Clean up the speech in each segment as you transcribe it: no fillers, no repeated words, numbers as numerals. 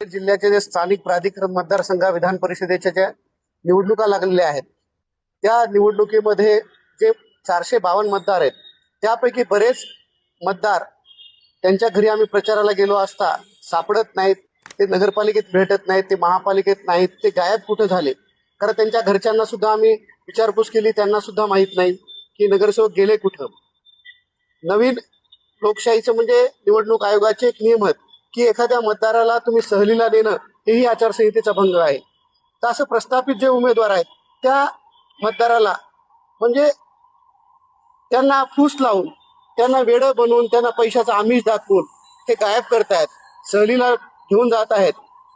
जिल्ह्याचे जे स्थानिक प्राधिकरण मतदारसंघ विधान परिषदेच्या ज्या निवडणुका लागलेल्या आहेत त्या निवडणुकीमध्ये जे 452 मतदार आहेत त्यापैकी बरेच मतदार त्यांच्या घरी आम्ही प्रचाराला गेलो असता सापडत नाहीत, ते नगरपालिकेत भेटत नाहीत, ते महापालिकेत नाहीत, ते गायब कुठे झाले. कारण त्यांच्या घरच्यांना सुद्धा आम्ही विचारपूस केली, त्यांना सुद्धा माहित नाही की नगरसेवक गेले कुठं. नवीन लोकशाहीचं म्हणजे निवडणूक आयोगाचे एक नियम आहेत की एखाद्या मतदाराला तुम्ही सहलीला देणं हेही आचारसंहितेचा भंग आहे. तर असं प्रस्थापित जे उमेदवार आहेत त्या मतदाराला म्हणजे त्यांना फूस लावून, त्यांना वेडं बनवून, त्यांना पैशाचा आमिष दाखवून ते गायब करतायत, सहलीला घेऊन जात आहेत.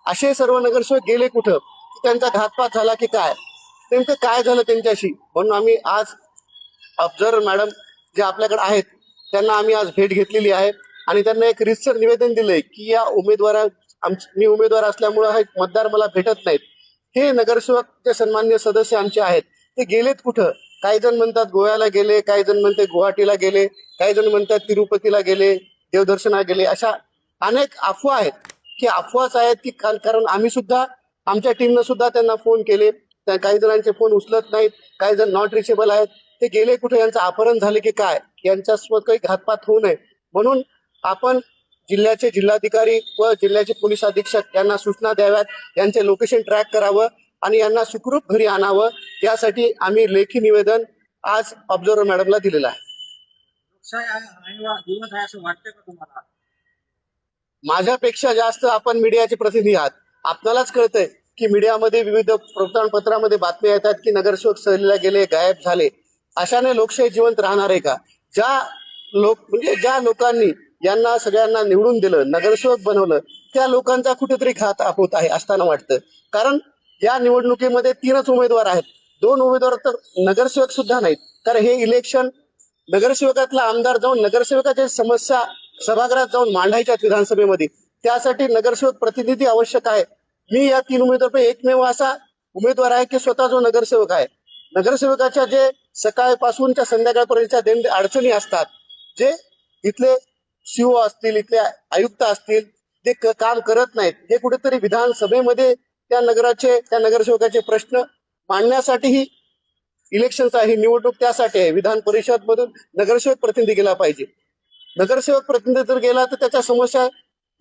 असे सर्व नगरसेवक गेले कुठं? त्यांचा घातपात झाला की काय, नेमकं काय झालं त्यांच्याशी? म्हणून आम्ही आज ऑब्झर्वर मॅडम जे आपल्याकडे आहेत त्यांना आम्ही आज भेट घेतलेली आहे आणि त्यांना एक रितसर निवेदन दिलंय की या मी उमेदवार असल्यामुळे हे मतदार मला भेटत नाहीत. हे नगरसेवक जे सन्मान्य सदस्य आमचे आहेत ते गेलेत कुठं? काही जण म्हणतात गोव्याला गेले, काही जण म्हणतात गुवाहाटीला गेले, काही जण म्हणतात तिरुपतीला गेले, देवदर्शनाला गेले. अशा अनेक अफवा आहेत की अफवाच आहेत की कारण आम्ही सुद्धा आमच्या टीमनं सुद्धा त्यांना फोन केले, काही जणांचे फोन उचलत नाहीत, काही जण नॉट रिचेबल आहेत. ते गेले कुठे? यांचं अपहरण झाले की काय? यांच्यासोबत काही घातपात होऊ नये म्हणून आपण जिल्ह्याचे जिल्हाधिकारी व जिल्ह्याचे पोलीस अधीक्षक यांना सूचना द्याव्यात, यांचे लोकेशन ट्रॅक करावं आणि यांना सुखरूप घरी आणावं. यासाठी आम्ही लेखी निवेदन आज ऑब्झर्वर मॅडमला दिलेलं आहे. माझ्यापेक्षा जास्त आपण मीडियाचे प्रतिनिधी आहात. आपल्यालाच कळतंय की मीडियामध्ये विविध वृत्तपत्रामध्ये बातम्या येतात की नगरसेवक सहलीला गेले, गायब झाले. अशाने लोकशाही जिवंत राहणार आहे का? ज्या लोकांनी यांना सगळ्यांना निवडून दिलं, नगरसेवक बनवलं, त्या लोकांचा कुठेतरी घात होत आहे असताना वाटतं. कारण या निवडणुकीमध्ये 3च उमेदवार आहेत, 2 उमेदवार तर नगरसेवक सुद्धा नाहीत. कारण हे इलेक्शन नगरसेवकातला आमदार जाऊन नगरसेवकाच्या समस्या सभागृहात जाऊन मांडायच्या विधानसभेमध्ये, त्यासाठी नगरसेवक प्रतिनिधी आवश्यक आहे. मी या 3 उमेदवारांपैकी एकमेव असा उमेदवार आहे की स्वतः जो नगरसेवक आहे. नगरसेवकाच्या जे सकाळपासूनच्या संध्याकाळपर्यंतच्या अडचणी असतात, जे इथले सीओ असतील, इथले आयुक्त असतील, ते काम करत नाहीत, हे कुठेतरी विधानसभेमध्ये त्या नगरसेवकाचे प्रश्न मांडण्यासाठीही इलेक्शनचा ही निवडणूक त्यासाठी आहे. विधान परिषद मधून नगरसेवक प्रतिनिधी गेला पाहिजे. नगरसेवक प्रतिनिधी जर गेला तर त्याच्या समस्या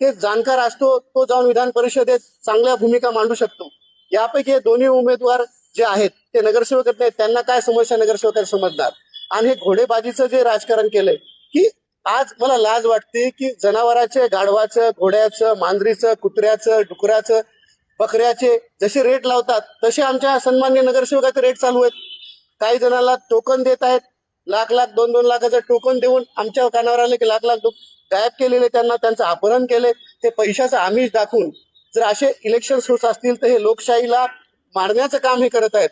ते जाणकार असतो, तो जाऊन विधान परिषदेत चांगल्या भूमिका मांडू शकतो. यापैकी हे दोन्ही उमेदवार जे आहेत ते नगरसेवक नाहीत, त्यांना काय समस्या नगरसेवकांना समजणार? आणि हे घोडेबाजीचं जे राजकारण केलंय की आज मला लाज वाटते की जनावरांचे, गाढवाचं, घोड्याचं, मांजरीचं, कुत्र्याचं, डुकराचं, बकऱ्याचे जसे रेट लावतात तसे आमच्या सन्मान्य नगरसेवकाचे रेट चालू आहेत. काही जणांना टोकन देत आहेत, लाख 2-2 लाखाचं टोकन देऊन आमच्या कानावर आले की लाख गायब केलेले, त्यांचं अपहरण केले, ते पैशाचं आमिष दाखवून. जर असे इलेक्शन होत असतील तर हे लोकशाहीला मारण्याचं काम हे करत आहेत.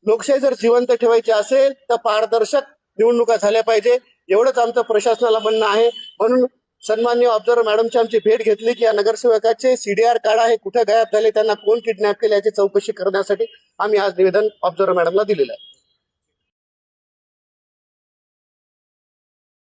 लोकशाही जर जिवंत ठेवायची असेल तर पारदर्शक निवडणुका झाल्या पाहिजे, एवढंच आमचं प्रशासनाला म्हणणं आहे. म्हणून सन्मान्य ऑब्झर्वर मॅडमची आमची भेट घेतली की या नगरसेवकाचे CDR कार्ड आहे, कुठे गायब झाले, त्यांना कोण किडनॅप केले याची चौकशी करण्यासाठी आम्ही आज निवेदन ऑब्झर्वर मॅडमला दिलेलं आहे.